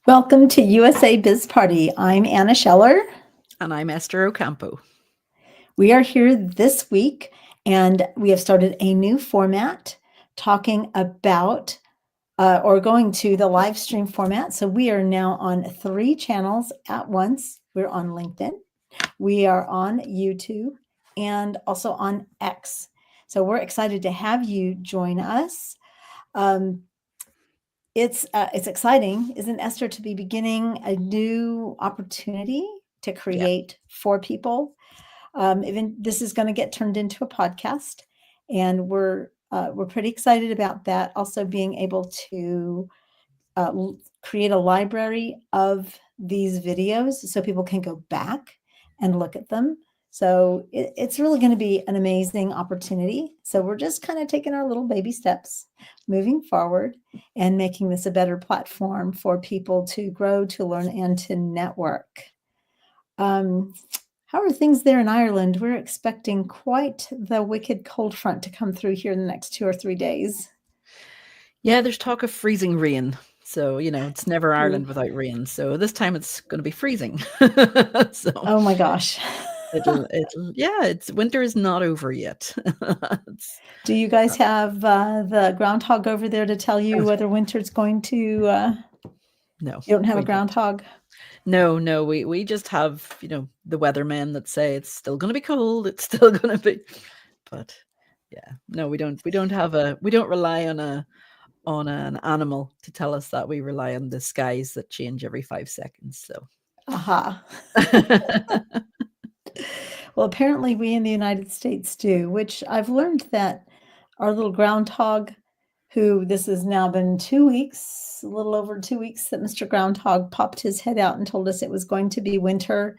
Welcome to USA Biz Party. I'm Anna Scheller. And I'm Esther Ocampo. We are here this week and we have started a new format talking about or going to the live stream format. So we are now on 3 channels at once. We're on LinkedIn, we are on YouTube, and also on X. So we're excited to have you join us. It's exciting, isn't Esther, to be beginning a new opportunity to create for people. Even this is going to get turned into a podcast, and we're pretty excited about that. Also, being able to create a library of these videos so people can go back and look at them. So it's really going to be an amazing opportunity. So we're just kind of taking our little baby steps, moving forward and making this a better platform for people to grow, to learn, and to network. How are things there in Ireland? We're expecting quite the wicked cold front to come through here in the next 2 or 3 days. Yeah, there's talk of freezing rain. So, it's never Ireland without rain. So this time it's going to be freezing. Oh my gosh. It's winter is not over yet. Do you guys have the groundhog over there to tell you whether winter's going to? No, you don't have a we don't. groundhog? No, we just have, the weathermen that say it's still going to be cold. It's still going to be, but yeah, no, we don't rely on an animal to tell us that. We rely on the skies that change every 5 seconds. So, Aha. Well, apparently we in the United States do, which I've learned that our little groundhog, who this has now been 2 weeks, a little over 2 weeks that Mr. Groundhog popped his head out and told us it was going to be winter.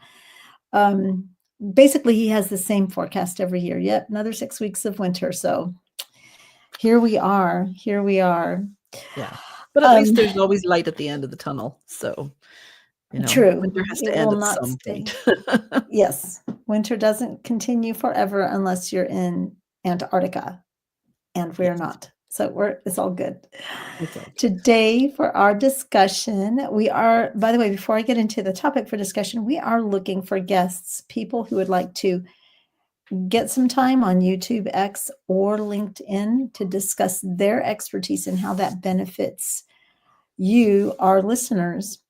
Basically, he has the same forecast every year. Yep, another 6 weeks of winter. So here we are. Yeah, but at least there's always light at the end of the tunnel. So, true. winter has It to end will at not some stay. point. Yes, winter doesn't continue forever unless you're in Antarctica, and we're not. So it's all good. Today, for our discussion, we are, by the way, before I get into the topic for discussion, we are looking for guests, people who would like to get some time on YouTube, X, or LinkedIn to discuss their expertise and how that benefits you, our listeners.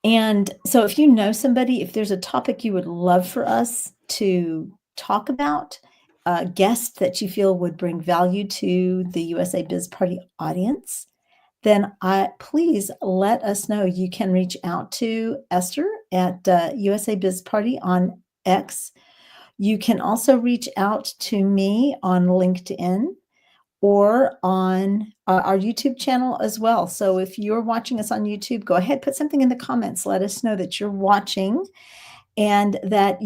And so if you know somebody, if there's a topic you would love for us to talk about, a guest that you feel would bring value to the USA Biz Party audience, then please let us know. You can reach out to Esther at USA Biz Party on X. You can also reach out to me on LinkedIn or on our YouTube channel as well. So if you're watching us on YouTube, go ahead, put something in the comments. Let us know that you're watching and that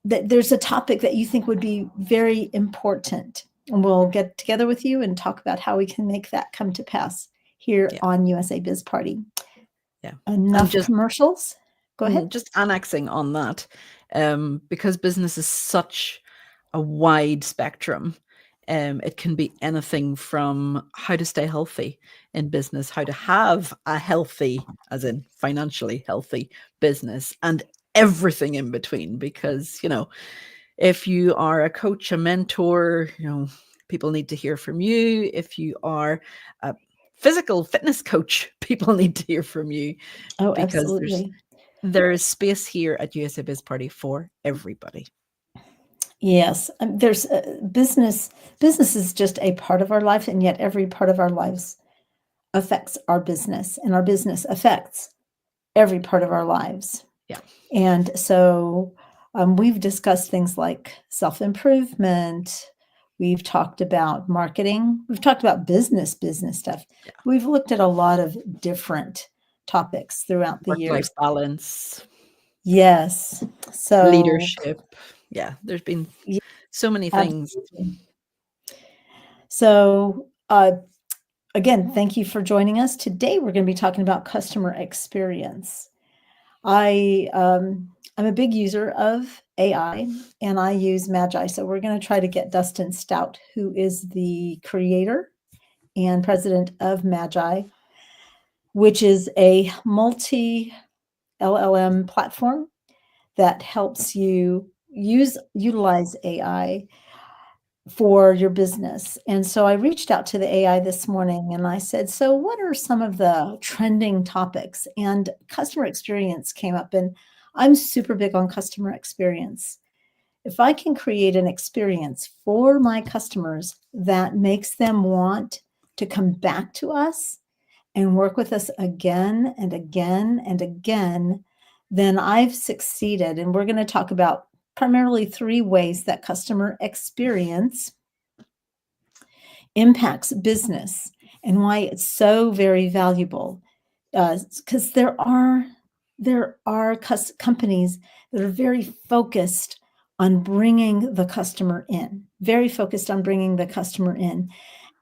that there's a topic that you think would be very important. And we'll get together with you and talk about how we can make that come to pass here on USA Biz Party. Yeah. Enough commercials. Go ahead. Just annexing on that, because business is such a wide spectrum. It can be anything from how to stay healthy in business, how to have a healthy, as in financially healthy business, and everything in between. Because, if you are a coach, a mentor, people need to hear from you. If you are a physical fitness coach, people need to hear from you. Oh, because absolutely. there is space here at USA Biz Party for everybody. Yes, there's business. Business is just a part of our life, and yet every part of our lives affects our business, and our business affects every part of our lives. Yeah. And so we've discussed things like self-improvement. We've talked about marketing. We've talked about business stuff. Yeah. We've looked at a lot of different topics throughout the years. Work-life balance. Yes. So leadership. Yeah, there's been so many things. Absolutely. So again, thank you for joining us. Today, we're going to be talking about customer experience. I'm a big user of AI, and I use Magi. So we're going to try to get Dustin Stout, who is the creator and president of Magi, which is a multi LLM platform that helps you utilize AI for your business. And so I reached out to the AI this morning and I said, so what are some of the trending topics? And customer experience came up, and I'm super big on customer experience. If I can create an experience for my customers that makes them want to come back to us and work with us again and again and again, then I've succeeded. And we're going to talk about primarily 3 ways that customer experience impacts business and why it's so very valuable. Because there are companies that are very focused on bringing the customer in, very focused on bringing the customer in.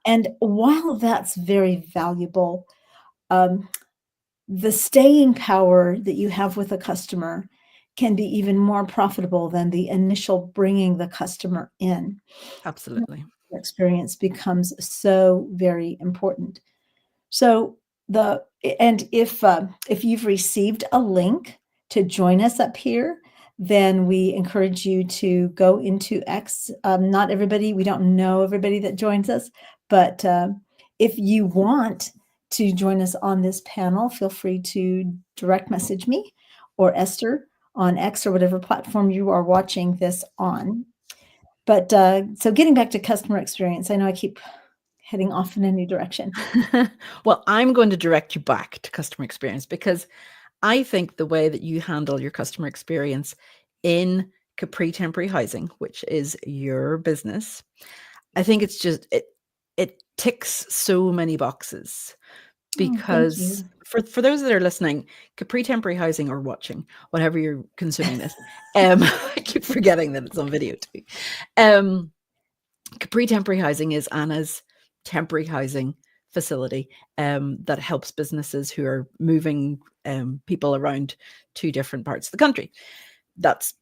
And while that's very valuable, the staying power that you have with a customer can be even more profitable than the initial bringing the customer in. Absolutely. Experience becomes so very important. So if you've received a link to join us up here, then we encourage you to go into X. Not everybody, we don't know everybody that joins us, but if you want to join us on this panel, feel free to direct message me or Esther on X or whatever platform you are watching this on. But so getting back to customer experience, I know I keep heading off in a new direction. Well, I'm going to direct you back to customer experience, because I think the way that you handle your customer experience in Capri Temporary Housing, which is your business, I think it's just, it ticks so many boxes. Oh, thank Because you. for those that are listening, Capri Temporary Housing or watching, whatever you're consuming this, I keep forgetting that it's on video too. Capri Temporary Housing is Anna's temporary housing facility that helps businesses who are moving people around to different parts of the country. That's,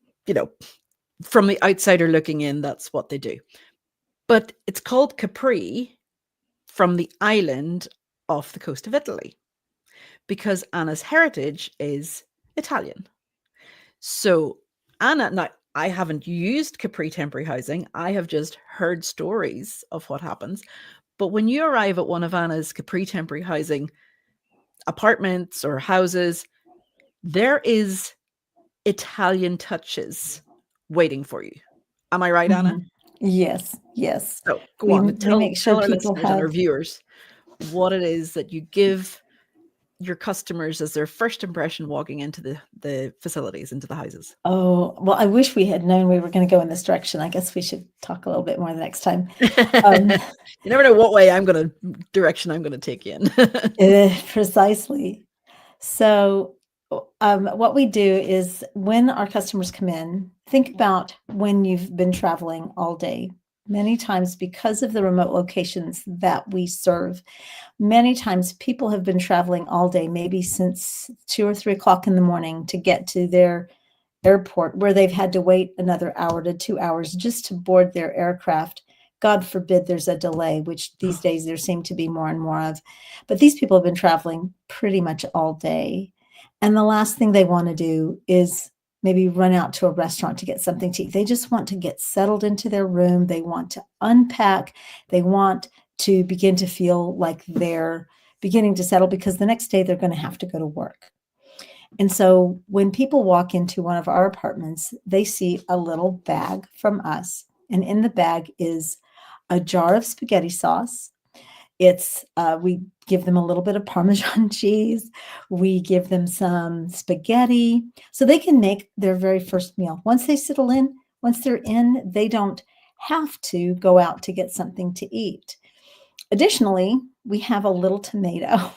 from the outsider looking in, that's what they do. But it's called Capri from the island off the coast of Italy, because Anna's heritage is Italian. So Anna, now I haven't used Capri Temporary Housing. I have just heard stories of what happens. But when you arrive at one of Anna's Capri Temporary Housing apartments or houses, there is Italian touches waiting for you. Am I right, Anna? Mhm. Yes, yes. So go We on, we make sure tell our people listeners and our have. viewers what it is that you give your customers as their first impression walking into the facilities, into the houses. Oh, well, I wish we had known we were going to go in this direction. I guess we should talk a little bit more the next time. You never know what way direction I'm going to take you in. Precisely. So, what we do is when our customers come in, think about when you've been traveling all day. Many times, because of the remote locations that we serve, many times people have been traveling all day, maybe since 2 or 3 o'clock in the morning to get to their airport, where they've had to wait another hour to 2 hours just to board their aircraft. God forbid there's a delay, which these days there seem to be more and more of. But these people have been traveling pretty much all day. And the last thing they want to do is maybe run out to a restaurant to get something to eat. They just want to get settled into their room. They want to unpack. They want to begin to feel like they're beginning to settle, because the next day they're going to have to go to work. And so when people walk into one of our apartments, they see a little bag from us. And in the bag is a jar of spaghetti sauce. We give them a little bit of Parmesan cheese. We give them some spaghetti so they can make their very first meal. Once they're in, they don't have to go out to get something to eat. Additionally, we have a little tomato.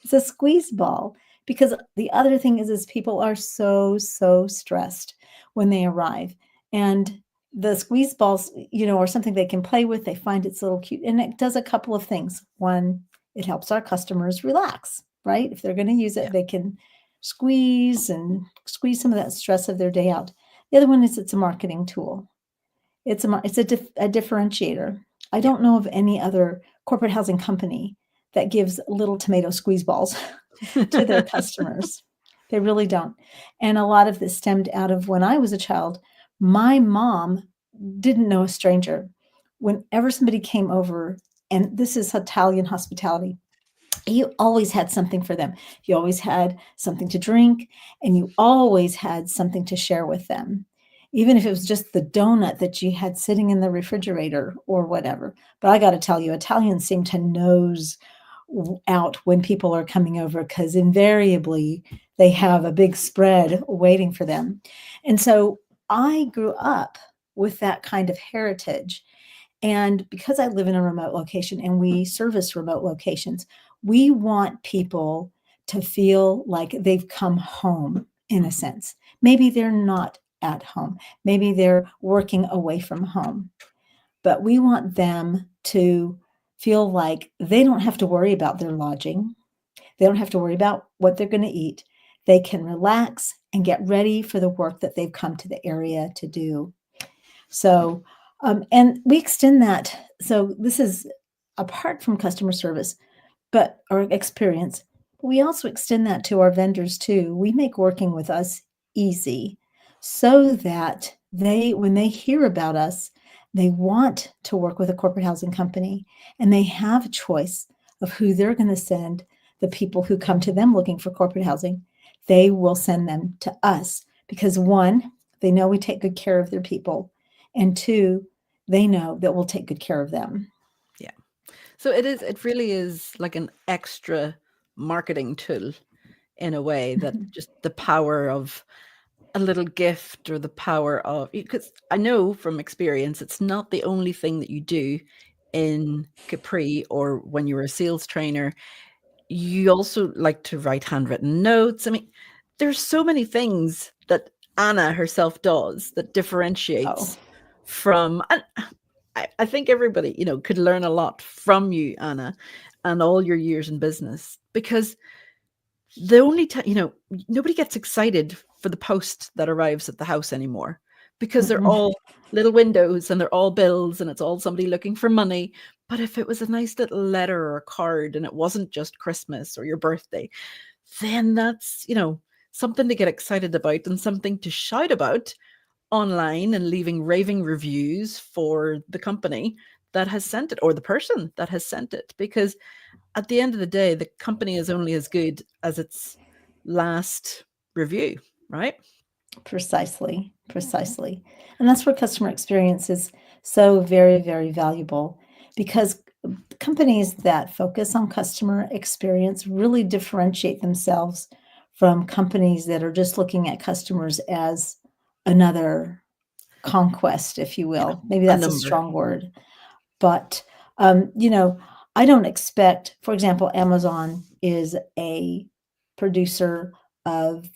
It's a squeeze ball, because the other thing is people are so stressed when they arrive, and the squeeze balls, are something they can play with. They find it's a little cute, and it does a couple of things. One, it helps our customers relax, right? If they're going to use it, Yeah. they can squeeze some of that stress of their day out. The other one is it's a marketing tool. It's a differentiator. I don't know of any other corporate housing company that gives little tomato squeeze balls to their customers. They really don't. And a lot of this stemmed out of when I was a child, my mom didn't know a stranger. Whenever somebody came over, and this is Italian hospitality, you always had something for them. You always had something to drink, and you always had something to share with them, even if it was just the donut that you had sitting in the refrigerator or whatever. But I got to tell you, Italians seem to nose out when people are coming over, because invariably they have a big spread waiting for them. And so I grew up with that kind of heritage. And because I live in a remote location and we service remote locations, we want people to feel like they've come home in a sense. Maybe they're not at home, maybe they're working away from home, but we want them to feel like they don't have to worry about their lodging. They don't have to worry about what they're going to eat. They can relax and get ready for the work that they've come to the area to do. So, and we extend that. So this is apart from customer service, but our experience, we also extend that to our vendors too. We make working with us easy so that when they hear about us, they want to work with a corporate housing company, and they have a choice of who they're going to send the people who come to them looking for corporate housing. They will send them to us because, one, they know we take good care of their people, and two, they know that we'll take good care of them. Yeah. So it really is like an extra marketing tool in a way, that just the power of a little gift, or the power of, because I know from experience, it's not the only thing that you do in Capri or when you're a sales trainer. You also like to write handwritten notes. I mean, there's so many things that Anna herself does that differentiates Oh, from, and I think everybody, could learn a lot from you, Anna, and all your years in business, because the only time, nobody gets excited for the post that arrives at the house anymore, because they're mm-mm. all little windows and they're all bills and it's all somebody looking for money. But if it was a nice little letter or a card and it wasn't just Christmas or your birthday, then that's, something to get excited about and something to shout about online, and leaving raving reviews for the company that has sent it, or the person that has sent it, because at the end of the day, the company is only as good as its last review, right? Precisely, precisely. And that's where customer experience is so very, very valuable, because companies that focus on customer experience really differentiate themselves from companies that are just looking at customers as another conquest, if you Yeah, will. Maybe a that's a number. strong word. But, I don't expect, for example, Amazon is a producer of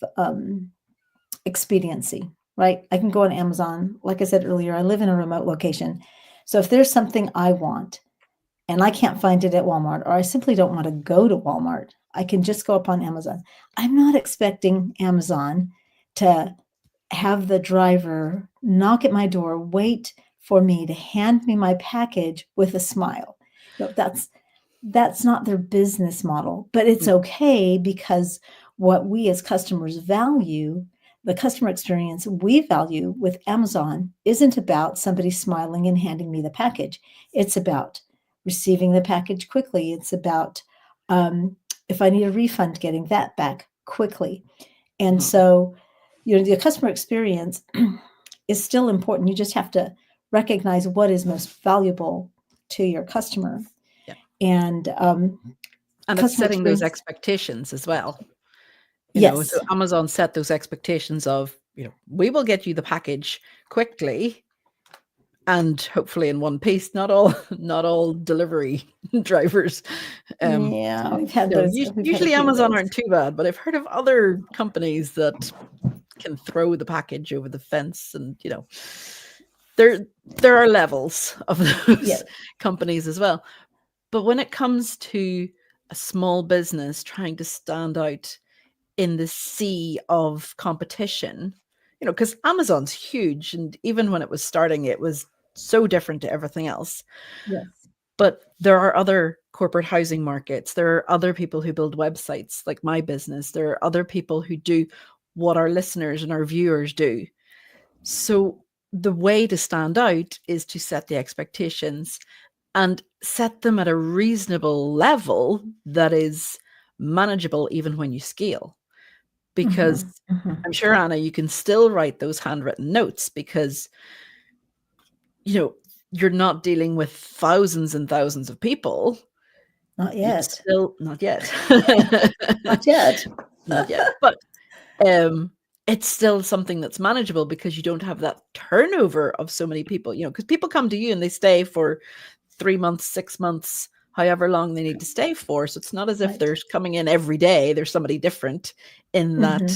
expediency, right? I can go on Amazon. Like I said earlier, I live in a remote location. So if there's something I want and I can't find it at Walmart, or I simply don't want to go to Walmart, I can just go up on Amazon. I'm not expecting Amazon to have the driver knock at my door, wait for me to hand me my package with a smile. That's not their business model, but it's Mm, okay, because what we as customers value, the customer experience we value with Amazon, isn't about somebody smiling and handing me the package. It's about receiving the package quickly. It's about, if I need a refund, getting that back quickly. And mhm. so, the customer experience is still important. You just have to recognize what is most valuable to your customer. Yeah. And And it's customer setting those experience, expectations as well. So yes, Amazon set those expectations of, we will get you the package quickly and hopefully in one piece. Not all, not all delivery drivers. yeah, we've had those. We've had a Usually few of Amazon those. aren't too bad, but I've heard of other companies that can throw the package over the fence, and there there are levels of Yes, those companies as well. But when it comes to a small business trying to stand out in the sea of competition, because Amazon's huge, and even when it was starting, it was so different to everything else. yes. But there are other corporate housing markets. There are other people who build websites like my business. There are other people who do what our listeners and our viewers do. So the way to stand out is to set the expectations and set them at a reasonable level that is manageable even when you scale. Because I'm sure, Anna, you can still write those handwritten notes because, you're not dealing with thousands and thousands of people. Not You yet. still, not yet. Not yet. Not yet. But it's still something that's manageable because you don't have that turnover of so many people, because people come to you and they stay for 3 months, 6 months, however long they need to stay for. So it's not as if Right. there's coming in every day. There's somebody different in that,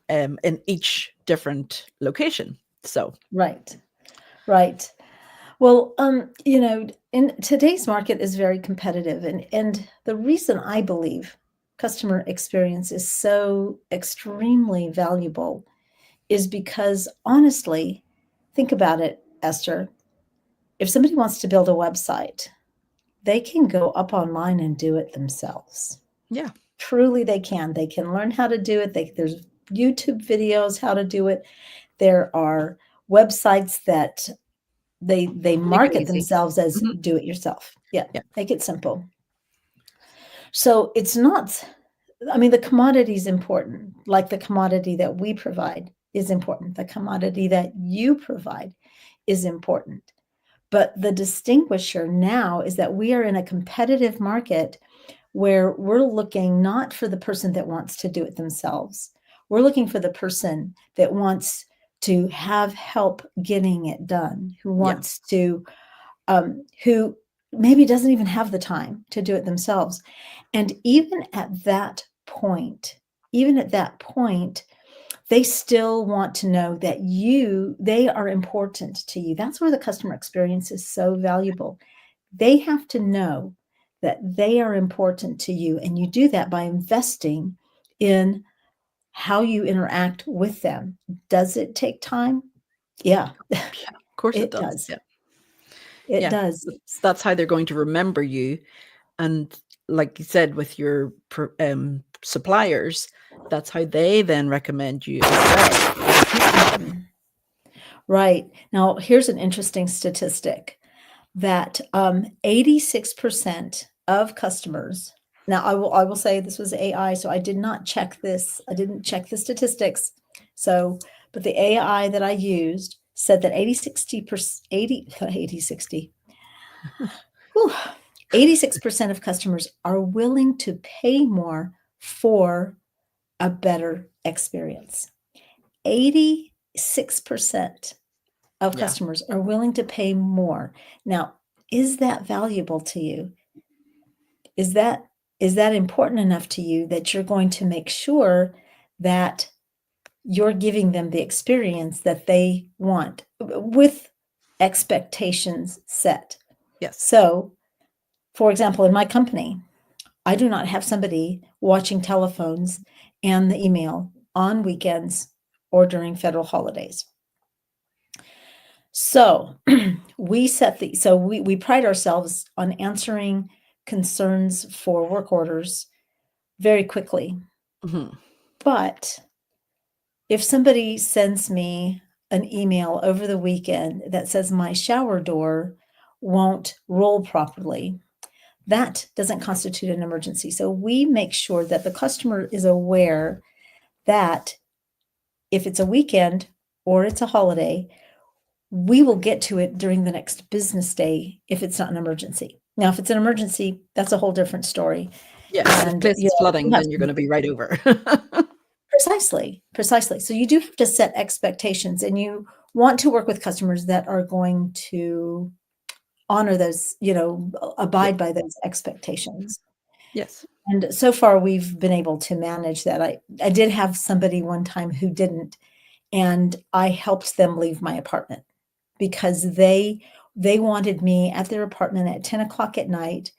in each different location. So Right. Right. Well, in today's market is very competitive, and the reason I believe customer experience is so extremely valuable is because honestly, think about it, Esther. If somebody wants to build a website, they can go up online and do it themselves. yeah, Truly, they can. They can learn how to do it. There's YouTube videos how to do it. There are websites that they make it market easy. themselves as Mhm. do it yourself. Yeah, Yeah, make it simple. So it's not, I mean, the commodity is important, like the commodity that we provide is important. The commodity that you provide is important. But the distinguisher now is that we are in a competitive market where we're looking not for the person that wants to do it themselves. We're looking for the person that wants to have help getting it done, who yeah, wants to, who maybe doesn't even have the time to do it themselves. And even at that point, they still want to know that they are important to you. That's where the customer experience is so valuable. They have to know that they are important to you. And you do that by investing in how you interact with them. Does it take time? Yeah, yeah. Of course it it does. does. Yeah, It yeah. does. That's how they're going to remember you. And like you said, with your suppliers, that's how they then recommend you as well. Mhm. Right. Now, here's an interesting statistic that 86% of customers, now I will say this was AI, so I did not check this. I didn't check the statistics. So, but the AI that I used said that 86% of customers are willing to pay more for a better experience. 86% of Yeah. customers are willing to pay more. Now, is that valuable to you? Is that important enough to you that you're going to make sure that you're giving them the experience that they want with expectations set? Yes. So, for example, in my company, I do not have somebody watching telephones and the email on weekends or during federal holidays. So we pride ourselves on answering concerns for work orders very quickly. Mhm. But if somebody sends me an email over the weekend that says my shower door won't roll properly, that doesn't constitute an emergency. So we make sure that the customer is aware that if it's a weekend or it's a holiday, we will get to it during the next business day if it's not an emergency. Now, if it's an emergency, that's a whole different story. Yeah. If the And place is we flooding, have then you're going to be right over. precisely. So you do have to set expectations, and you want to work with customers that are going to honor those, Yeah. abide by those expectations. Yes. And so far, we've been able to manage that. I did have somebody one time who didn't, and I helped them leave my apartment because they wanted me at their apartment at 10 o'clock at night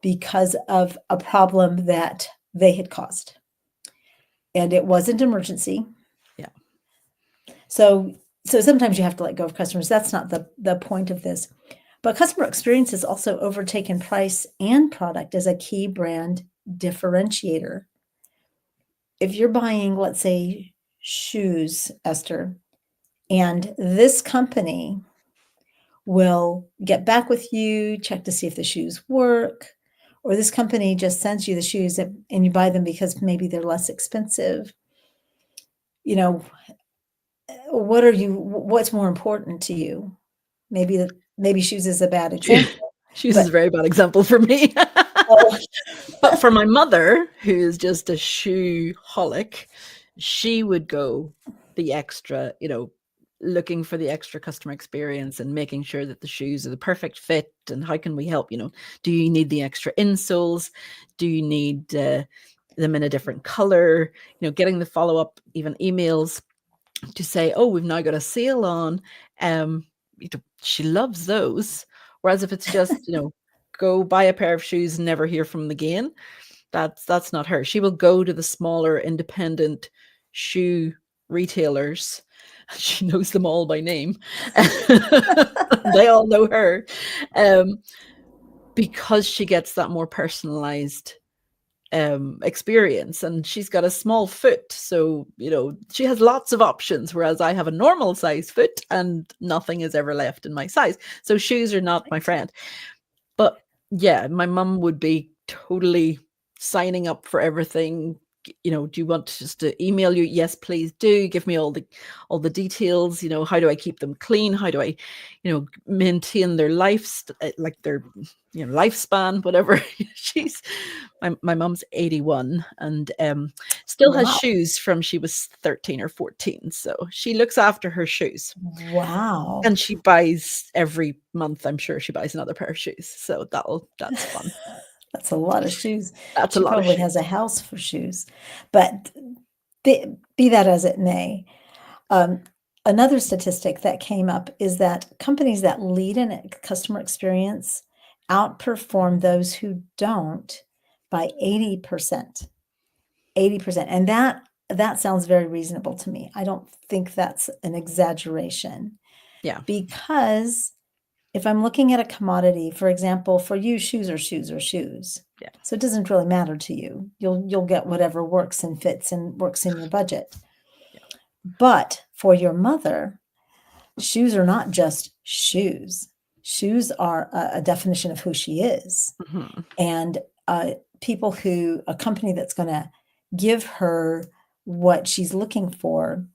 because of a problem that they had caused. And it wasn't emergency. Yeah. So sometimes you have to let go of customers. That's not the point of this. But customer experience has also overtaken price and product as a key brand differentiator. If you're buying, let's say, shoes, Esther, and this company will get back with you, check to see if the shoes work, or this company just sends you the shoes and you buy them because maybe they're less expensive. You know, what's more important to you? Maybe shoes is a bad example, Shoes is but a very bad example for me. oh, But for my mother, who is just a shoe holic, she would go the extra, looking for the extra customer experience and making sure that the shoes are the perfect fit. And how can we help? Do you need the extra insoles? Do you need them in a different color? Getting the follow up, even emails to say, oh, we've now got a sale on. She loves those. Whereas if it's just, go buy a pair of shoes and never hear from them again, that's not her. She will go to the smaller independent shoe retailers. She knows them all by name. They all know her, because she gets that more personalized experience, and she's got a small foot, so she has lots of options, whereas I have a normal size foot and nothing is ever left in my size, so shoes are not my friend. But yeah, my mum would be totally signing up for everything. Do you want just to email you? Yes, please do. Give me all the details. How do I keep them clean? How do I, maintain their like their, lifespan, whatever. She's my mum's 81 and still has wow. shoes from she was 13 or 14. So she looks after her shoes. Wow. And she buys every month, I'm sure she buys another pair of shoes. So that's fun. That's a lot of shoes. That's a She lot of probably shoes. has a house for shoes. But be that as it may, another statistic that came up is that companies that lead in customer experience outperform those who don't by 80%. 80%. And that sounds very reasonable to me. I don't think that's an exaggeration. Yeah. Because if I'm looking at a commodity, for example, for you, shoes are shoes are shoes. Yeah. So it doesn't really matter to you. You'll get whatever works and fits and works in your budget. Yeah. But for your mother, shoes are not just shoes. Shoes are a definition of who she is. Mm-hmm. And a company that's going to give her what she's looking for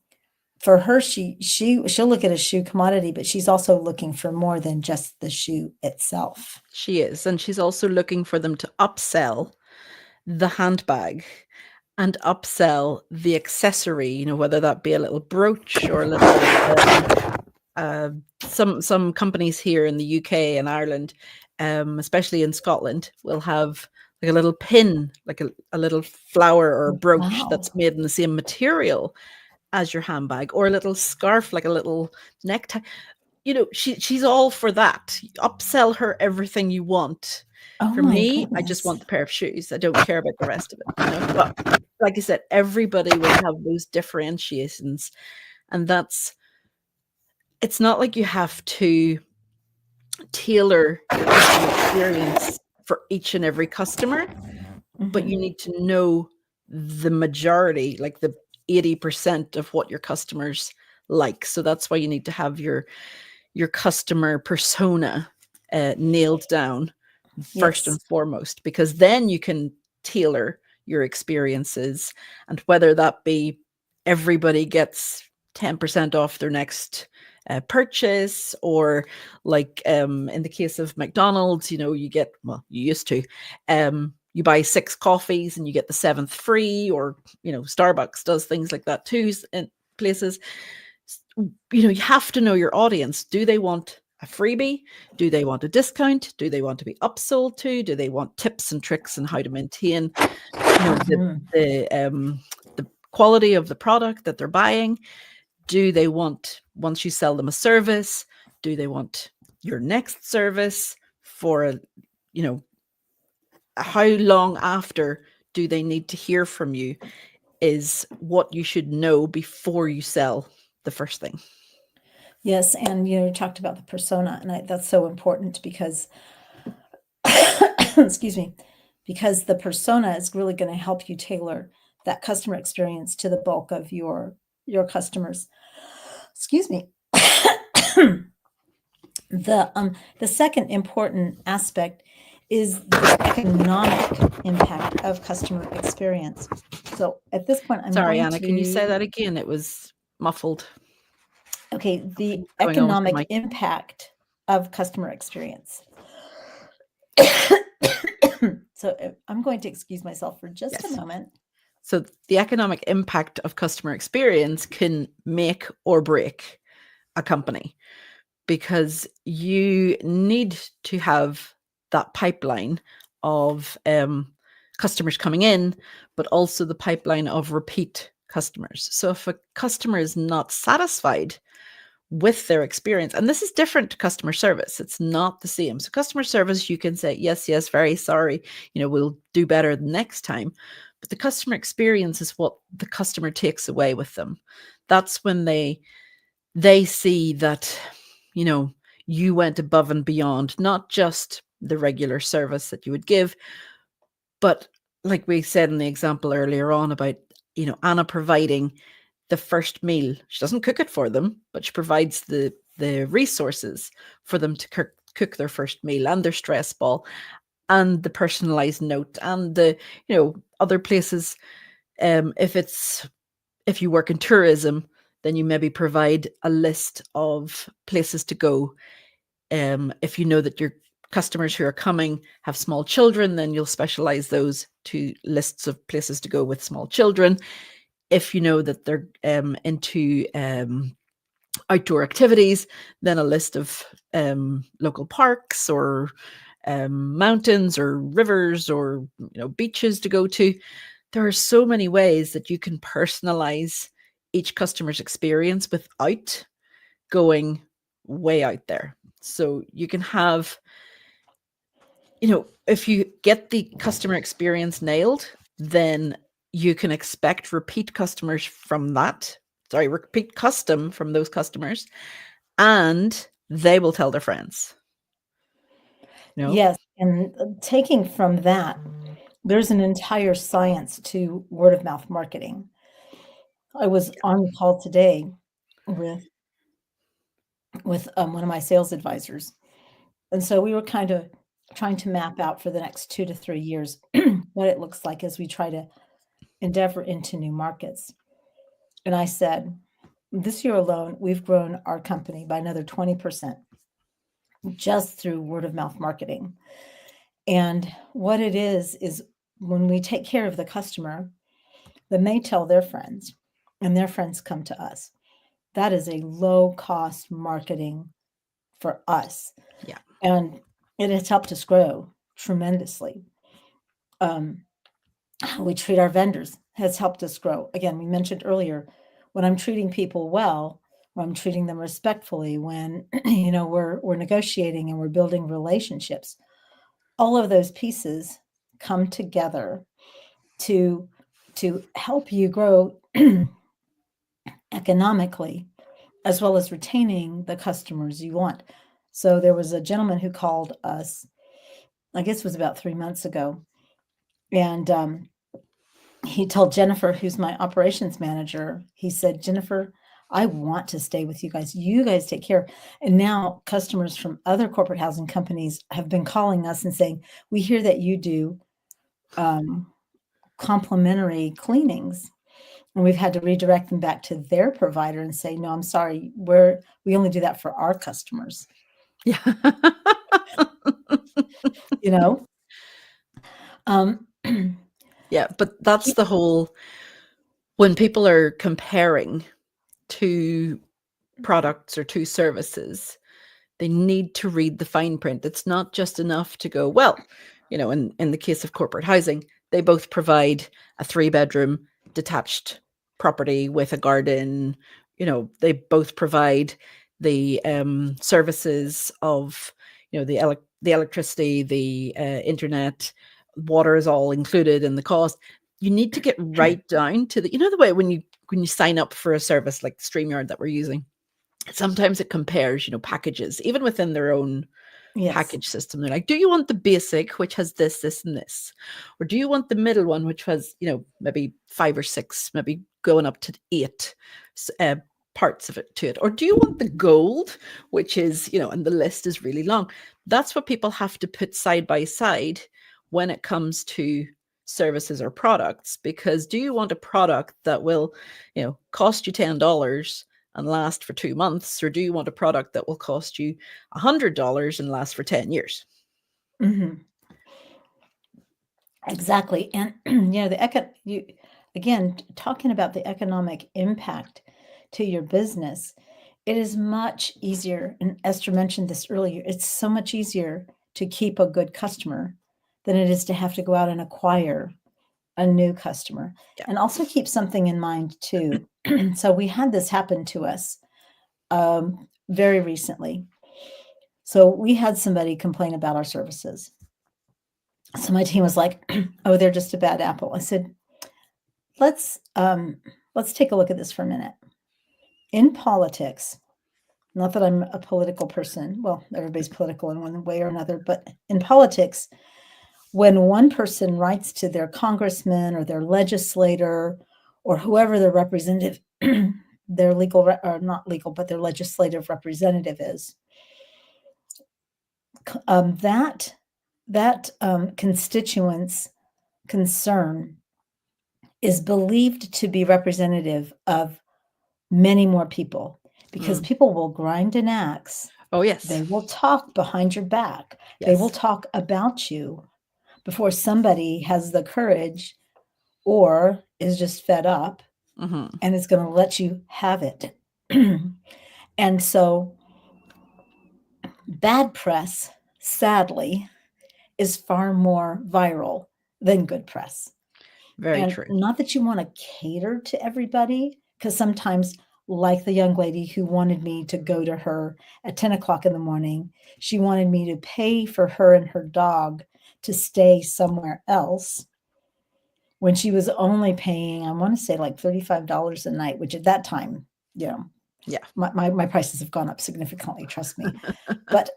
her, she'll look at a shoe commodity, but she's also looking for more than just the shoe itself. She is. And she's also looking for them to upsell the handbag and upsell the accessory, whether that be a little brooch or a little some companies here in the UK and Ireland, especially in Scotland, will have like a little pin, like a little flower or a brooch Wow. that's made in the same material as your handbag, or a little scarf, like a little necktie. She's all for that. Upsell her everything you want. Oh For my me, I just goodness. want the pair of shoes. I don't care about the rest of it. But like I said, everybody will have those differentiations, and it's not like you have to tailor your customer experience for each and every customer, but you need to know the majority, like the 80% of what your customers like. So that's why you need to have your customer persona nailed down first and foremost, because then you can tailor your experiences, and whether that be everybody gets 10% off their next purchase, or like in the case of McDonald's, you get, well, you used to, you buy 6 coffees and you get the 7th free, or Starbucks does things like that too in places. You have to know your audience. Do they want a freebie? Do they want a discount? Do they want to be upsold to? Do they want tips and tricks on how to maintain the quality of the product that they're buying? Do they want, once you sell them a service, do they want your next service for how long after do they need to hear from you, is what you should know before you sell the first thing. Yes, and you talked about the persona, and that's so important because, excuse me, because the persona is really going to help you tailor that customer experience to the bulk of your customers. Excuse me. The second important aspect is the economic impact of customer experience. So at this point, I'm Sorry, going Anna, can you say to that again? It was muffled. okay, the Something's going on with your economic mic. impact of customer experience. So I'm going to excuse myself for just a Yes. moment. So the economic impact of customer experience can make or break a company, because you need to have that pipeline of customers coming in, but also the pipeline of repeat customers. So if a customer is not satisfied with their experience, and this is different to customer service, it's not the same. So customer service, you can say, yes, very sorry, we'll do better the next time. But the customer experience is what the customer takes away with them. That's when they see that, you went above and beyond, not just the regular service that you would give, but like we said in the example earlier on about, Anna providing the first meal. She doesn't cook it for them, but she provides the resources for them to cook their first meal and their stress ball and the personalized note and the, other places. If you work in tourism, then you maybe provide a list of places to go. If you know that your customers who are coming have small children, then you'll specialize those to lists of places to go with small children. If you know that they're into outdoor activities, then a list of local parks or mountains or rivers or beaches to go to. There are so many ways that you can personalize each customer's experience without going way out there. So you can have, if you get the customer experience nailed, then you can expect repeat customers from that. Sorry, repeat custom from those customers, and they will tell their friends. Yes, and taking from that, there's an entire science to word of mouth marketing. I was on the call today with one of my sales advisors, and so we were kind of trying to map out for the next 2 to 3 years what it looks like as we try to endeavor into new markets. And I said, this year alone, we've grown our company by another 20% just through word of mouth marketing. And what it is when we take care of the customer, then they tell their friends, and their friends come to us. That is a low cost marketing for us. Yeah. And it has helped us grow tremendously. How we treat our vendors has helped us grow. Again, we mentioned earlier, when I'm treating people well, when I'm treating them respectfully, when we're negotiating and we're building relationships, all of those pieces come together to help you grow economically, as well as retaining the customers you want. So there was a gentleman who called us, I guess it was about 3 months ago, and he told Jennifer, who's my operations manager, he said, Jennifer, I want to stay with you guys. You guys take care. And now customers from other corporate housing companies have been calling us and saying, we hear that you do complimentary cleanings. And we've had to redirect them back to their provider and say, no, I'm sorry, we only do that for our customers. Yeah. you know? Yeah, but that's the whole, when people are comparing two products or two services, they need to read the fine print. It's not just enough to go, well, in the case of corporate housing, they both provide a 3-bedroom detached property with a garden. They both provide the services of, the electricity, the internet, water is all included in the cost. You need to get right down to the way when you sign up for a service like StreamYard that we're using, sometimes it compares, packages, even within their own Yes. package system. They're like, do you want the basic, which has this, this, and this? Or do you want the middle one, which has, maybe 5 or 6, maybe going up to 8 parts of it to it? Or do you want the gold, which is, and the list is really long? That's what people have to put side by side when it comes to services or products. Because do you want a product that will, cost you $10 and last for 2 months, or do you want a product that will cost you $100 and last for 10 years? Mm-hmm. Exactly. And again, talking about the economic impact to your business, it is much easier, and Esther mentioned this earlier, it's so much easier to keep a good customer than it is to have to go out and acquire a new customer. Yeah. And also keep something in mind too. So we had this happen to us very recently. So we had somebody complain about our services. So my team was like, "Oh, they're just a bad apple." I said, let's take a look at this for a minute. In politics, not that I'm a political person, well, everybody's political in one way or another, but in politics, when one person writes to their congressman or their legislator or whoever their representative, their legal or not legal, but their legislative representative is, that constituent's concern is believed to be representative of many more people, because people will grind an axe. Oh, yes. They will talk behind your back. Yes. They will talk about you before somebody has the courage or is just fed up and is going to let you have it. And so bad press, sadly, is far more viral than good press. Very true. Not that you want to cater to everybody, because sometimes, like the young lady who wanted me to go to her at 10 o'clock in the morning, she wanted me to pay for her and her dog to stay somewhere else when she was only paying, I want to say like $35 a night, which at that time, yeah, my prices have gone up significantly, trust me. But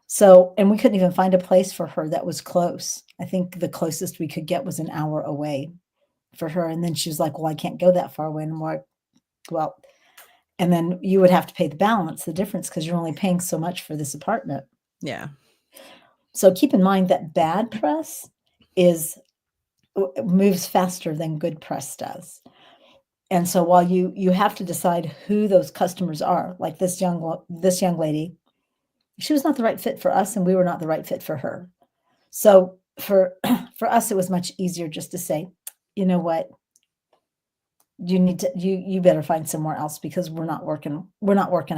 so, and we couldn't even find a place for her that was close. I think the closest we could get was an hour away for her. And then she was like, well, I can't go that far away anymore. Well, and then you would have to pay the balance, the difference, because you're only paying so much for this apartment. Yeah. So keep in mind that bad press moves faster than good press does. And so while you have to decide who those customers are, like this young lady, she was not the right fit for us, and we were not the right fit for her. So for us, it was much easier just to say, you know what, you better find somewhere else, because we're not working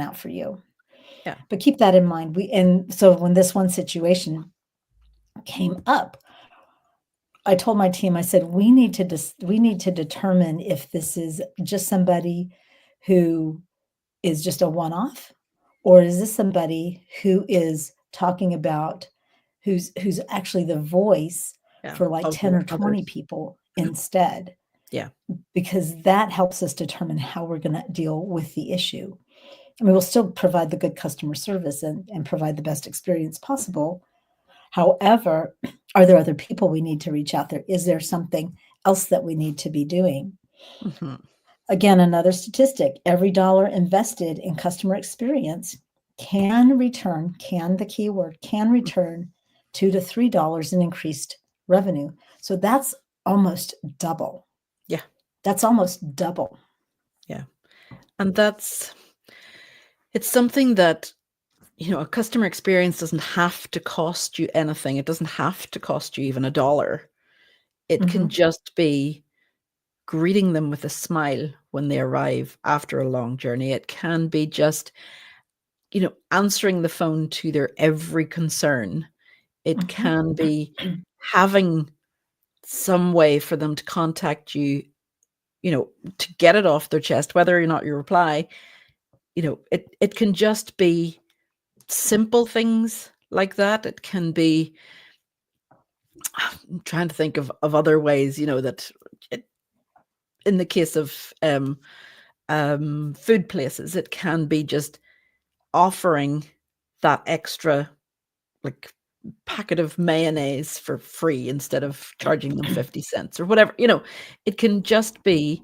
out for you. Yeah. But keep that in mind. And so when this one situation came up, I told my team, I said, we need to determine if this is just somebody who is just a one-off, or is this somebody who is talking about who's actually the voice for like 10 or 20 people instead. Yeah. Because that helps us determine how we're going to deal with the issue. I mean, we'll still provide the good customer service and provide the best experience possible. However, are there other people we need to reach out there? Is there something else that we need to be doing? Again, another statistic, every dollar invested in customer experience can return $2 to $3 in increased revenue. So that's almost double. Yeah. That's almost double. Yeah. And it's something that, a customer experience doesn't have to cost you anything. It doesn't have to cost you even $1. It can just be greeting them with a smile when they arrive after a long journey. It can be just, answering the phone to their every concern. It can be having some way for them to contact you, to get it off their chest, whether or not you reply. It can just be simple things like that. It can be, I'm trying to think of other ways, that in the case of food places. It can be just offering that extra like packet of mayonnaise for free instead of charging them 50 cents or whatever. It can just be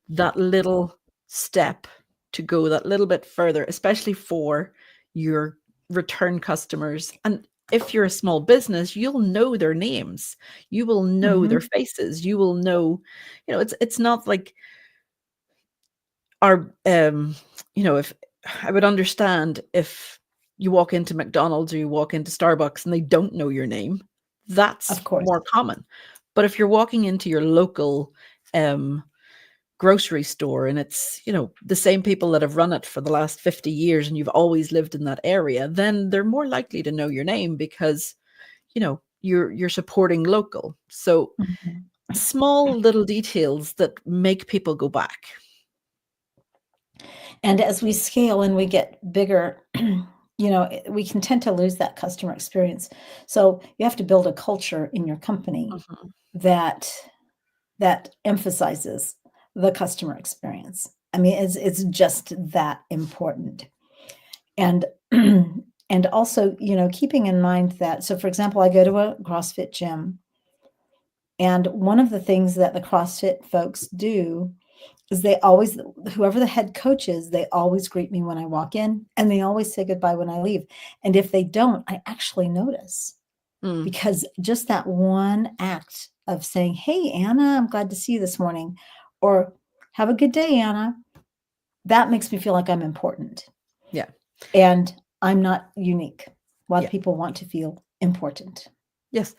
that little step to go that little bit further, especially for your return customers. And if you're a small business, you'll know their names, you will know their faces, you will know, it's not like our if I would understand if you walk into McDonald's or you walk into Starbucks and they don't know your name, that's Of course. more common. But if you're walking into your local grocery store and it's, the same people that have run it for the last 50 years and you've always lived in that area, then they're more likely to know your name because, you're supporting local. So small little details that make people go back. And as we scale and we get bigger, we can tend to lose that customer experience. So you have to build a culture in your company that emphasizes the customer experience. I mean, it's just that important. And and also, keeping in mind that, so for example, I go to a CrossFit gym, and one of the things that the CrossFit folks do is they always, whoever the head coach is, they always greet me when I walk in and they always say goodbye when I leave. And if they don't, I actually notice because just that one act of saying, "Hey, Anna, I'm glad to see you this morning," or "Have a good day, Anna," that makes me feel like I'm important. Yeah. And I'm not unique. A lot of people want to feel important. Yes.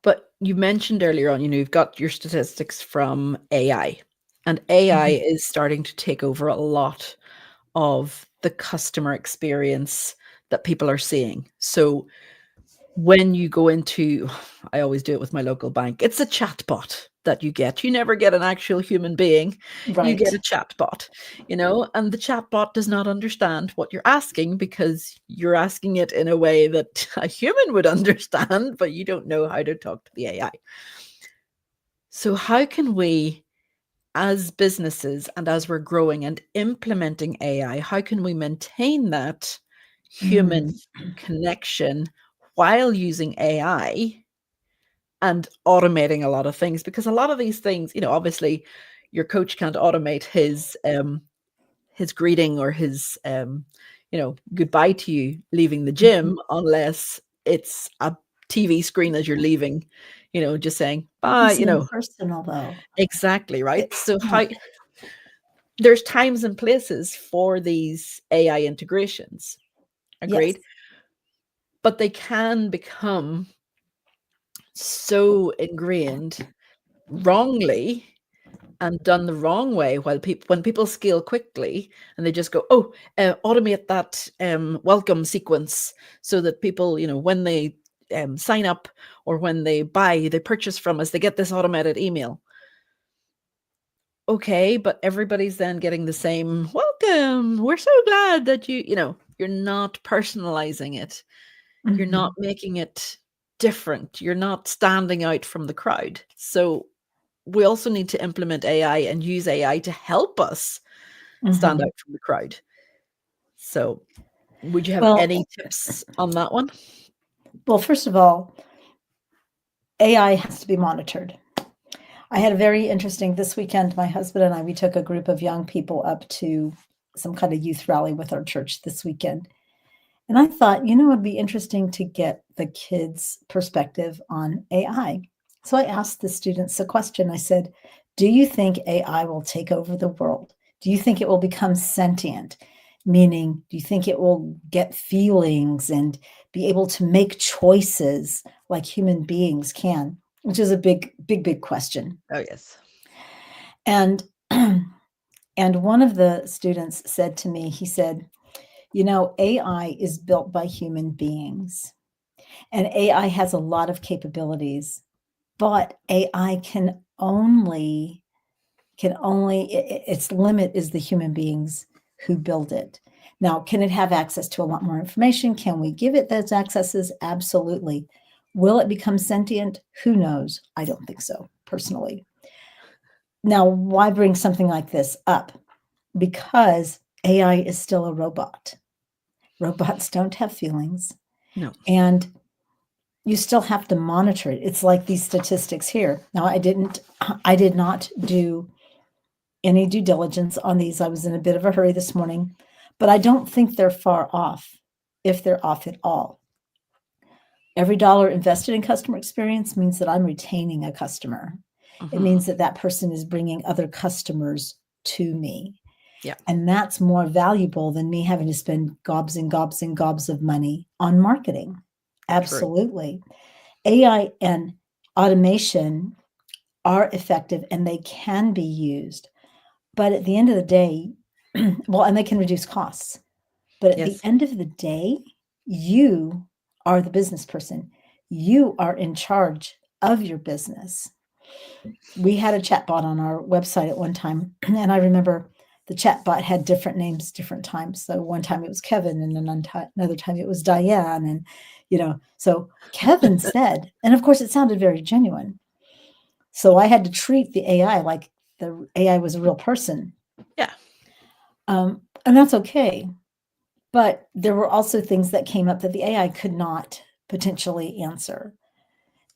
But you mentioned earlier on, you've got your statistics from AI, and AI is starting to take over a lot of the customer experience that people are seeing. So when you go into, I always do it with my local bank, it's a chatbot that you get. You never get an actual human being. Right. You get a chatbot, and the chatbot does not understand what you're asking because you're asking it in a way that a human would understand, but you don't know how to talk to the AI. So how can we, as businesses and as we're growing and implementing AI, how can we maintain that human connection while using AI and automating a lot of things? Because a lot of these things, obviously your coach can't automate his greeting or his goodbye to you leaving the gym unless it's a TV screen as you're leaving, just saying bye, personal though. Exactly, right? So there's times and places for these AI integrations. Agreed. Yes. But they can become so ingrained wrongly and done the wrong way when people scale quickly and they just go, automate that welcome sequence so that people, when they sign up or when they purchase from us, they get this automated email. Okay, but everybody's then getting the same welcome. We're so glad that you're not personalizing it. You're not making it different. You're not standing out from the crowd. So we also need to implement AI and use AI to help us stand out from the crowd. So would you have any tips on that one? Well, first of all, AI has to be monitored. I had a very interesting this weekend. My husband and I, we took a group of young people up to some kind of youth rally with our church this weekend. And I thought, it'd be interesting to get the kids' perspective on AI. So I asked the students a question. I said, "Do you think AI will take over the world? Do you think it will become sentient? Meaning, do you think it will get feelings and be able to make choices like human beings can?" Which is a big, big, big question. Oh, yes. And and one of the students said to me, he said, AI is built by human beings, and AI has a lot of capabilities, but AI its limit is the human beings who build it. Now, can it have access to a lot more information? Can we give it those accesses? Absolutely. Will it become sentient? Who knows? I don't think so, personally. Now, why bring something like this up? because AI is still a robot. Robots don't have feelings, No. and you still have to monitor it. It's like these statistics here. Now, I did not do any due diligence on these. I was in a bit of a hurry this morning, but I don't think they're far off, if they're off at all. Every dollar invested in customer experience means that I'm retaining a customer. It Mhm. means that that person is bringing other customers to me. Yeah. And that's more valuable than me having to spend gobs and gobs and gobs of money on marketing. True. Absolutely. AI and automation are effective and they can be used. But at the end of the day, well, and they can reduce costs. But at the Yes. end of the day, you are the business person. You are in charge of your business. We had a chatbot on our website at one time, and I remember the chatbot had different names different times. So one time it was Kevin, and another time it was Diane, and so Kevin said, and of course it sounded very genuine. So I had to treat the AI like the AI was a real person, Yeah. and that's okay. But there were also things that came up that the AI could not potentially answer.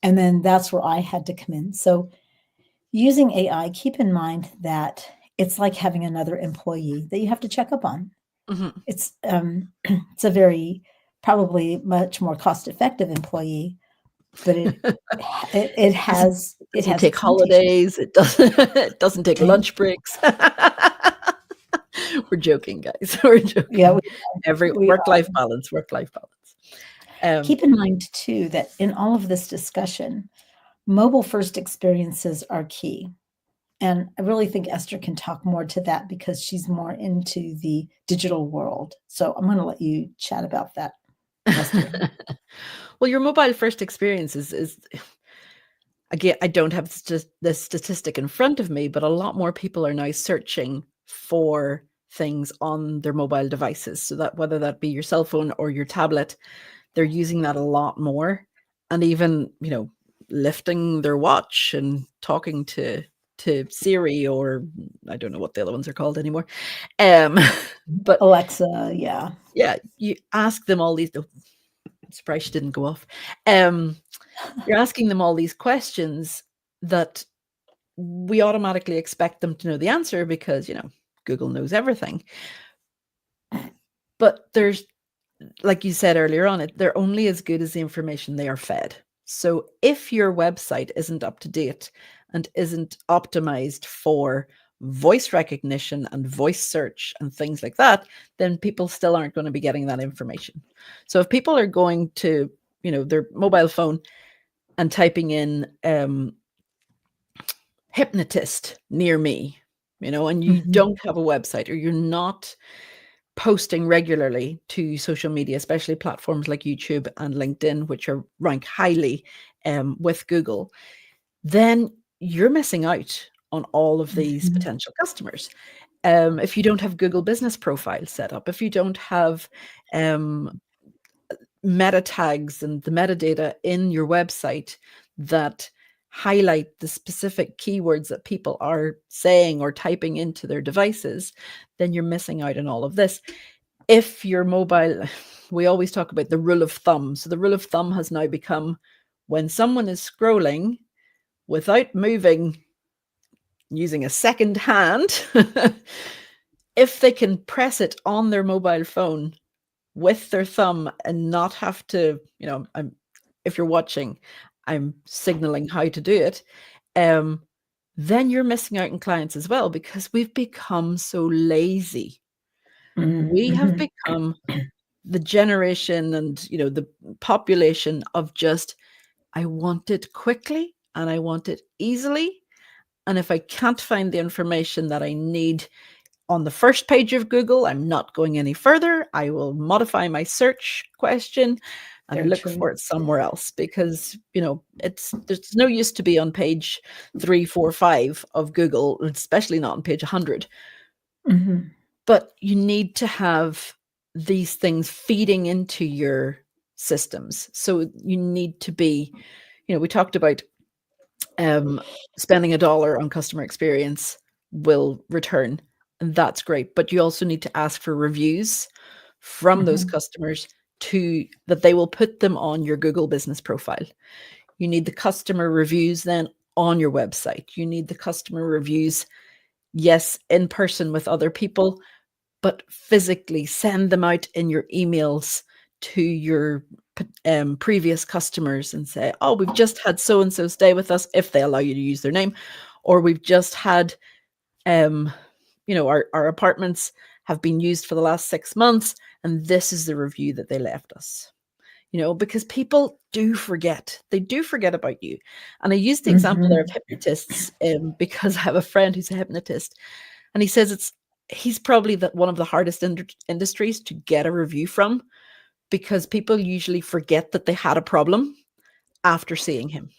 And then that's where I had to come in. So using AI, keep in mind that it's like having another employee that you have to check up on. Mhm. It's it's a very probably much more cost-effective employee, but it Doesn't has doesn't take its limitations. holidays. It doesn't it doesn't take Thank lunch breaks. We're joking, guys. We're Yeah, joking. Every we work-life balance, work-life balance. Um, keep in mind too that in all of this discussion, mobile first experiences are key. And I really think Esther can talk more to that because she's more into the digital world. So I'm going to let you chat about that, Esther. well, your mobile first experience is again, I don't have the statistic in front of me, but a lot more people are now searching for things on their mobile devices. So that whether that be your cell phone or your tablet, they're using that a lot more. And even, lifting their watch and talking to Siri, or I don't know what the other ones are called anymore. Um, but Alexa, yeah. yeah, you ask them all these. Oh, I'm surprised she didn't go off. Um, you're asking them all these questions that we automatically expect them to know the answer because, Google knows everything. But there's, like you said earlier on, they're only as good as the information they are fed. So if your website isn't up to date and isn't optimized for voice recognition and voice search and things like that, then people still aren't going to be getting that information. So if people are going to, their mobile phone and typing in hypnotist near me, and you Mhm. don't have a website, or you're not posting regularly to social media, especially platforms like YouTube and LinkedIn, which are rank highly with Google, then you're missing out on all of these Mhm. potential customers. If you don't have Google Business Profile set up, if you don't have um, meta tags and the metadata in your website that highlight the specific keywords that people are saying or typing into their devices, then you're missing out on all of this. If your mobile, we always talk about the rule of thumb. So the rule of thumb has now become when someone is scrolling without moving, using a second hand, if they can press it on their mobile phone with their thumb and not have to, if you're watching, I'm signaling how to do it, um, then you're missing out on clients as well because we've become so lazy. We have Mhm. become the generation and, the population of just, I want it quickly and I want it easily. And if I can't find the information that I need on the first page of Google, I'm not going any further. I will modify my search question and Very look true. for it somewhere else because, there's no use to be on page 3, 4, 5 of Google, especially not on page 100. Mhm. But you need to have these things feeding into your systems. So you need to be, we talked about spending $1 on customer experience will return and that's great. But you also need to ask for reviews from those Mhm. customers to that they will put them on your Google business profile. You need the customer reviews then on your website. You need the customer reviews, yes, in person with other people, but physically send them out in your emails to your previous customers and say, oh, we've just had so and so stay with us, if they allow you to use their name, or we've just had our apartments have been used for the last 6 months, and this is the review that they left us. Because people do forget. They do forget about you. And I used the example there of Mhm. hypnotists because I have a friend who's a hypnotist, and he says he's probably one of the hardest industries to get a review from, because people usually forget that they had a problem after seeing him.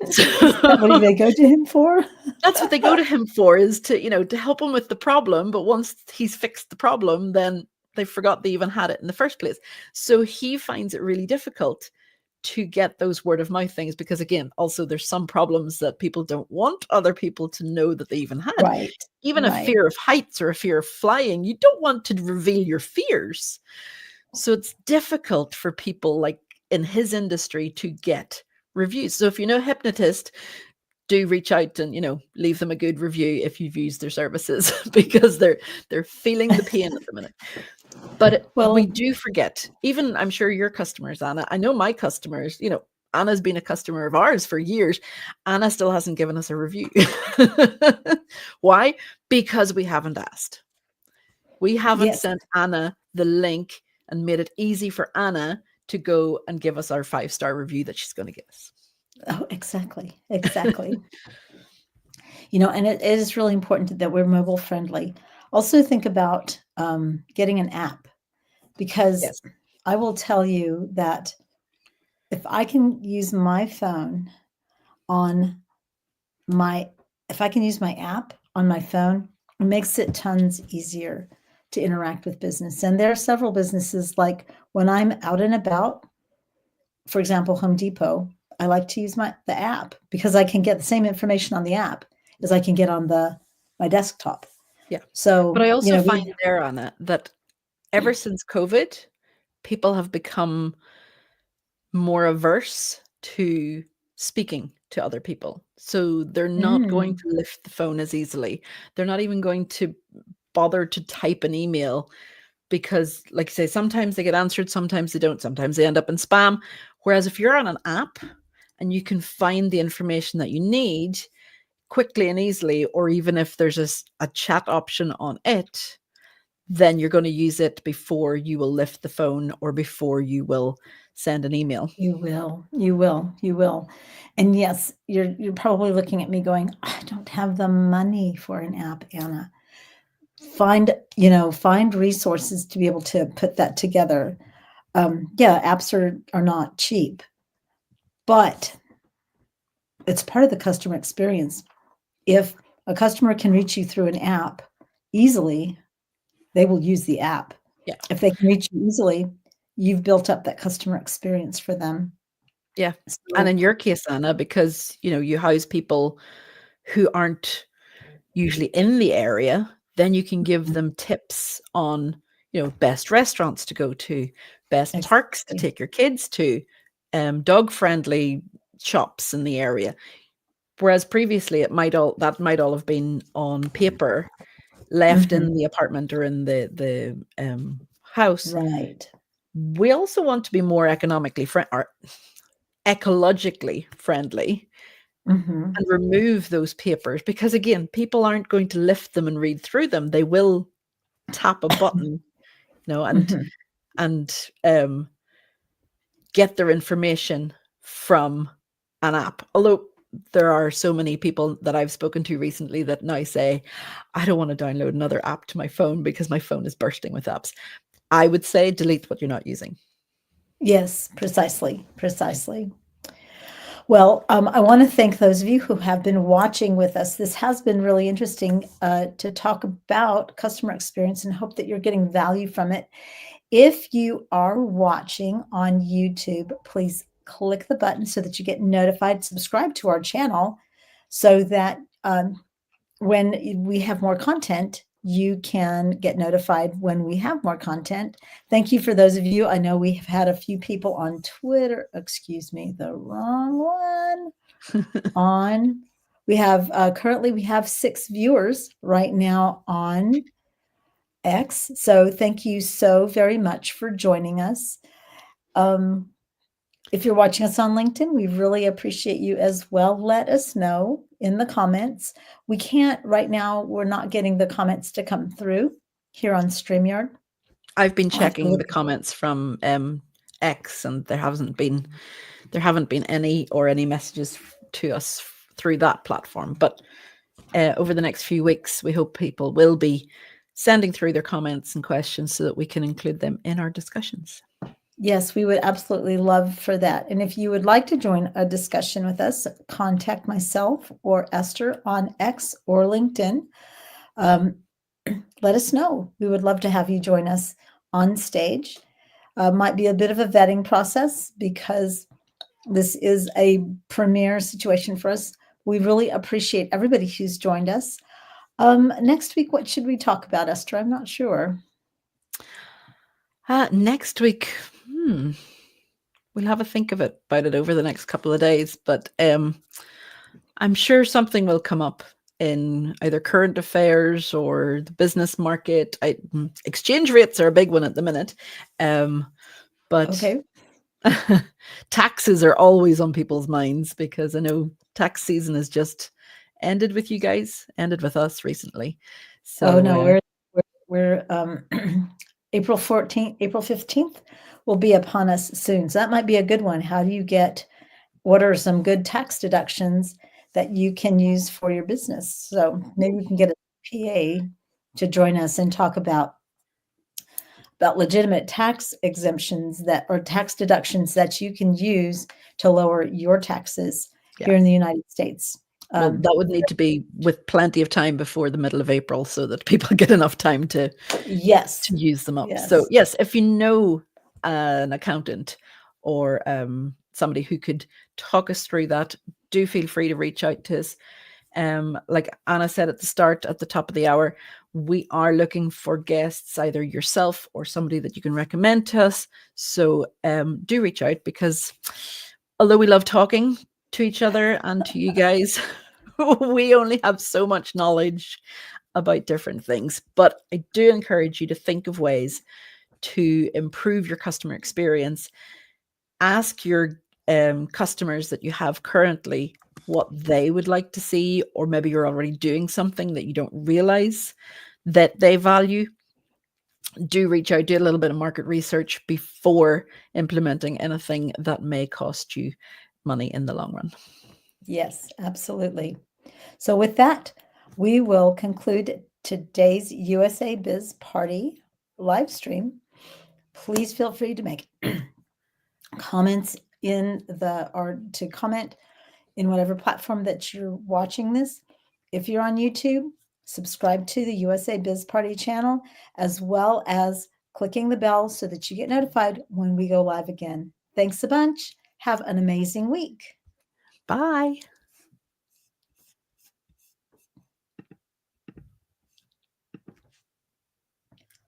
Is that what they go to him for? That's what they go to him for, is to help him with the problem. But once he's fixed the problem, then they forgot they even had it in the first place. So he finds it really difficult to get those word of mouth things, because again, also there's some problems that people don't want other people to know that they even had. Right, Even a right. fear of heights or a fear of flying, you don't want to reveal your fears. So it's difficult for people like in his industry to get reviews. So if you know a hypnotist, do reach out and leave them a good review if you've used their services, because they're feeling the pain at the minute. But we Well, do forget. Even, I'm sure your customers, Anna, I know my customers, Anna's been a customer of ours for years. Anna still hasn't given us a review. Why? Because we haven't asked. We haven't yes. sent Anna the link and made it easy for Anna to go and give us our 5-star review that she's going to give us. Oh, exactly. Exactly. And it is really important that we're mobile friendly. Also think about getting an app, because Yes. I will tell you that if I can use my phone on my if I can use my app on my phone, it makes it tons easier to interact with business. And there are several businesses, like when I'm out and about, for example, Home Depot, I like to use the app, because I can get the same information on the app as I can get on my desktop. Yeah. But So, I also find we there, Anna, that ever since COVID, people have become more averse to speaking to other people. So they're not going mm, to lift the phone as easily. They're not even going to bother to type an email, because, like I say, sometimes they get answered, sometimes they don't, sometimes they end up in spam. Whereas if you're on an app and you can find the information that you need quickly and easily, or even if there's a chat option on it, then you're going to use it before you will lift the phone or before you will send an email. you will, you will, you will. And yes, you're probably looking at me going, I don't have the money for an app, Anna. Find resources to be able to put that together. Yeah, apps are not cheap, but it's part of the customer experience. If a customer can reach you through an app easily, they will use the app. Yeah. If they can reach you easily, you've built up that customer experience for them. Yeah. And So in your case, Anna, because you house people who aren't usually in the area, then you can give them tips on, best restaurants to go to, best parks to exactly. take your kids to, dog friendly shops in the area. Whereas previously that might all have been on paper, left Mhm. in the apartment or in the house. Right. We also want to be more or ecologically friendly, Mhm. and remove those papers, because again, people aren't going to lift them and read through them. They will tap a button, and Mhm. and um, get their information from an app. Although there are so many people that I've spoken to recently that now say, I don't want to download another app to my phone because my phone is bursting with apps. I would say delete what you're not using. Yes, precisely, precisely. Well, I want to thank those of you who have been watching with us. This has been really interesting to talk about customer experience, and hope that you're getting value from it. If you are watching on YouTube, please click the button so that you get notified. Subscribe to our channel so that when we have more content, you can get notified when we have more content. Thank you for those of you. I know we have had a few people on Twitter. Excuse me, the wrong one. We have currently we have 6 viewers right now on X. So thank you so very much for joining us. If you're watching us on LinkedIn, we really appreciate you as well. Let us know in the comments. We can't right now, we're not getting the comments to come through here on StreamYard. I've been checking the comments from X, and there haven't been any messages to us through that platform. But over the next few weeks, we hope people will be sending through their comments and questions so that we can include them in our discussions. Yes, we would absolutely love for that. And if you would like to join a discussion with us, contact myself or Esther on X or LinkedIn. Let us know. We would love to have you join us on stage. Might be a bit of a vetting process because this is a premiere situation for us. We really appreciate everybody who's joined us. Next week, what should we talk about, Esther? I'm not sure. Next week, we'll have a think about it over the next couple of days, but I'm sure something will come up in either current affairs or the business market. Exchange rates are a big one at the minute, but okay. Taxes are always on people's minds, because I know tax season has just ended with you guys, ended with us recently. So no, we're April 14th, April 15th will be upon us soon. So that might be a good one. What are some good tax deductions that you can use for your business? So maybe we can get a PA to join us and talk about legitimate tax exemptions or tax deductions that you can use to lower your taxes here in the United States. Well, that would need to be with plenty of time before the middle of April so that people get enough time to use them up. Yes. So yes, if you know an accountant or somebody who could talk us through that, do feel free to reach out to us. Like Anna said at the top of the hour, we are looking for guests, either yourself or somebody that you can recommend to us. So do reach out, because although we love talking to each other and to you guys, we only have so much knowledge about different things. But I do encourage you to think of ways to improve your customer experience. Ask your customers that you have currently what they would like to see, or maybe you're already doing something that you don't realize that they value. Do reach out, do a little bit of market research before implementing anything that may cost you money in the long run. Yes, absolutely. So with that, we will conclude today's USA Biz Party live stream. Please feel free to make comments to comment in whatever platform that you're watching this. If you're on YouTube, subscribe to the USA Biz Party channel, as well as clicking the bell so that you get notified when we go live again. Thanks a bunch. Have an amazing week. Bye.